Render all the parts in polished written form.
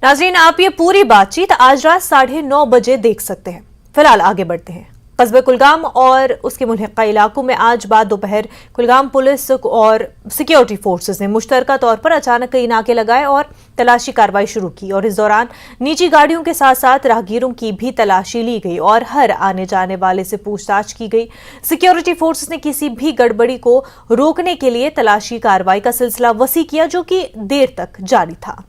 नाज़रीन, आप ये पूरी बातचीत आज रात 9:30 बजे देख सकते हैं। फिलहाल आगे बढ़ते हैं। कस्बे कुलगाम और उसके मुल्हिका इलाकों में आज बाद दोपहर कुलगाम पुलिस और सिक्योरिटी फोर्सेस ने मुश्तरका तौर पर अचानक कई नाके लगाए और तलाशी कार्रवाई शुरू की और इस दौरान निजी गाड़ियों के साथ साथ राहगीरों की भी तलाशी ली गई और हर आने जाने वाले से पूछताछ की गई। सिक्योरिटी फोर्सेस ने किसी भी गड़बड़ी को रोकने के लिए तलाशी कार्रवाई का सिलसिला वसी किया, जो कि देर तक जारी था।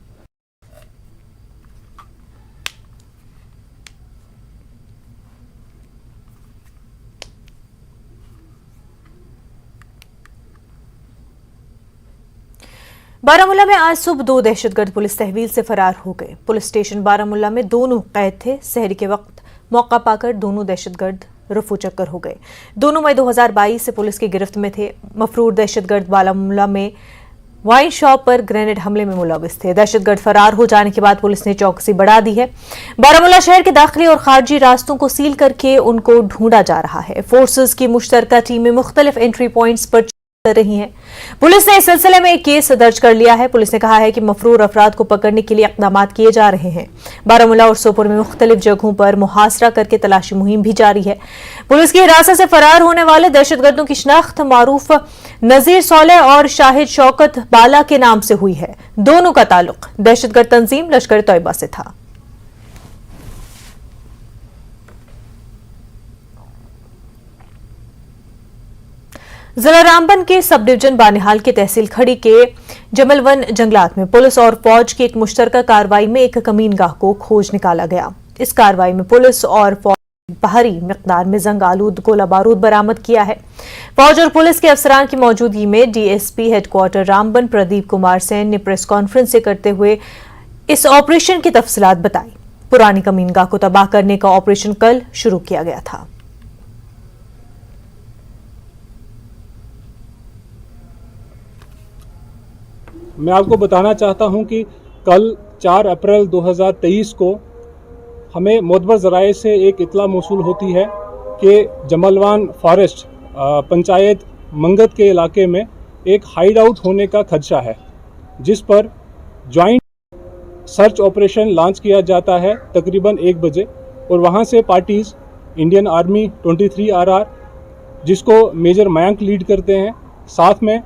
बारामूला में आज सुबह 2 दहशतगर्द पुलिस तहवील से फरार हो गए। पुलिस स्टेशन बारामूला में दोनों कैद थे। सहरी के वक्त मौका पाकर दोनों दहशतगर्द रफू चक्कर हो गए। दोनों मई 2022 से पुलिस की गिरफ्त में थे। मफरूर दहशतगर्द बारामूला में वाइन शॉप पर ग्रेनेड हमले में मुलविस थे। दहशतगर्द फरार हो जाने के बाद पुलिस ने चौकसी बढ़ा दी है। बारामूला शहर के दाखिली और खारजी रास्तों को सील करके उनको ढूंढा जा रहा है। फोर्सेस की मुश्तरका टीमें मुख्तलिफ एंट्री पॉइंट्स पर कर रही हैं। पुलिस ने इस सिलसिले में एक केस दर्ज कर लिया है। पुलिस ने कहा है कि मफरूर अफराद को पकड़ने के लिए इक़दाम किए जा रहे हैं। बारामूला और सोपोर में मुख्तलिफ जगहों पर मुहासरा करके तलाशी मुहिम भी जारी है। पुलिस की हिरासत से फरार होने वाले दहशतगर्दों की शिनाख्त मारूफ नजीर सोले और शाहिद शौकत बाला के नाम से हुई है। दोनों का ताल्लुक दहशतगर्द तंजीम लश्कर तैयबा से था। जिला रामबन के सब डिवीजन बानिहाल के तहसील खड़ी के जमलवन जंगलात में पुलिस और फौज की एक मुश्तरका कार्रवाई में एक कमीनगाह को खोज निकाला गया। इस कार्रवाई में पुलिस और फौज ने भारी मिकदार में जंग आलूद गोला बारूद बरामद किया है। फौज और पुलिस के अफसरान की मौजूदगी में डीएसपी हेडक्वार्टर रामबन प्रदीप कुमार सेन ने प्रेस कॉन्फ्रेंस करते हुए इस ऑपरेशन की तफसीलात बताई। पुरानी कमीनगाह को तबाह करने का ऑपरेशन कल शुरू किया गया था। मैं आपको बताना चाहता हूं कि कल 4 अप्रैल 2023 को हमें मोतबर ज़राए से एक इत्तला मौसूल होती है कि जमलवान फॉरेस्ट पंचायत मंगत के इलाके में एक हाइड आउट होने का खदशा है, जिस पर जॉइंट सर्च ऑपरेशन लॉन्च किया जाता है तकरीबन 1 बजे और वहां से पार्टीज़ इंडियन आर्मी 23 RR जिसको मेजर मयंक लीड करते हैं, साथ में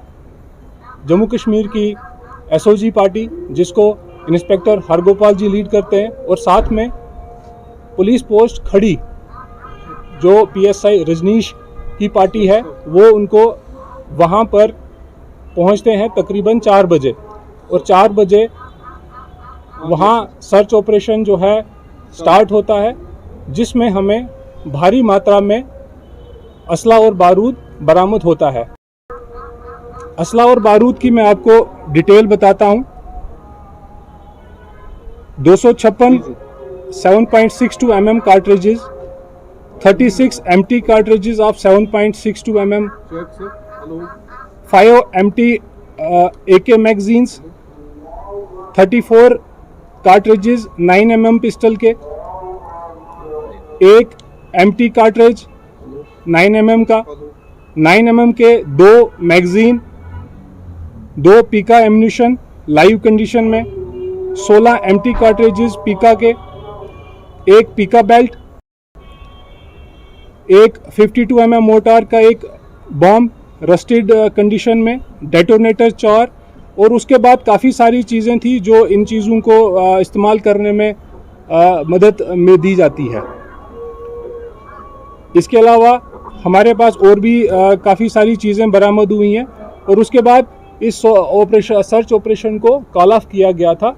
जम्मू कश्मीर की एसओजी पार्टी जिसको इंस्पेक्टर हरगोपाल जी लीड करते हैं और साथ में पुलिस पोस्ट खड़ी जो पीएसआई रजनीश की पार्टी है, वो उनको वहां पर पहुंचते हैं तकरीबन 4 बजे और 4 बजे वहां सर्च ऑपरेशन जो है स्टार्ट होता है, जिसमें हमें भारी मात्रा में असला और बारूद बरामद होता है। असला और बारूद की मैं आपको डिटेल बताता हूं। 256 7.62 mm cartridges, 36 empty cartridges of 7.62 mm, 5 empty AK magazines, 34 cartridges 9 mm pistol के, एक empty cartridge 9 mm का, 9 mm के 2 मैगजीन, 2 पीका एम्यूनिशन लाइव कंडीशन में, 16 एम्प्टी कार्ट्रिजेस पीका के, एक पीका बेल्ट, एक 52 mm मोटार का एक बॉम्ब रस्टेड कंडीशन में, डेटोनेटर 4 और उसके बाद काफ़ी सारी चीज़ें थी जो इन चीज़ों को इस्तेमाल करने में मदद में दी जाती है। इसके अलावा हमारे पास और भी काफ़ी सारी चीज़ें बरामद हुई हैं और उसके बाद इस सर्च ऑपरेशन को कॉल ऑफ किया गया था।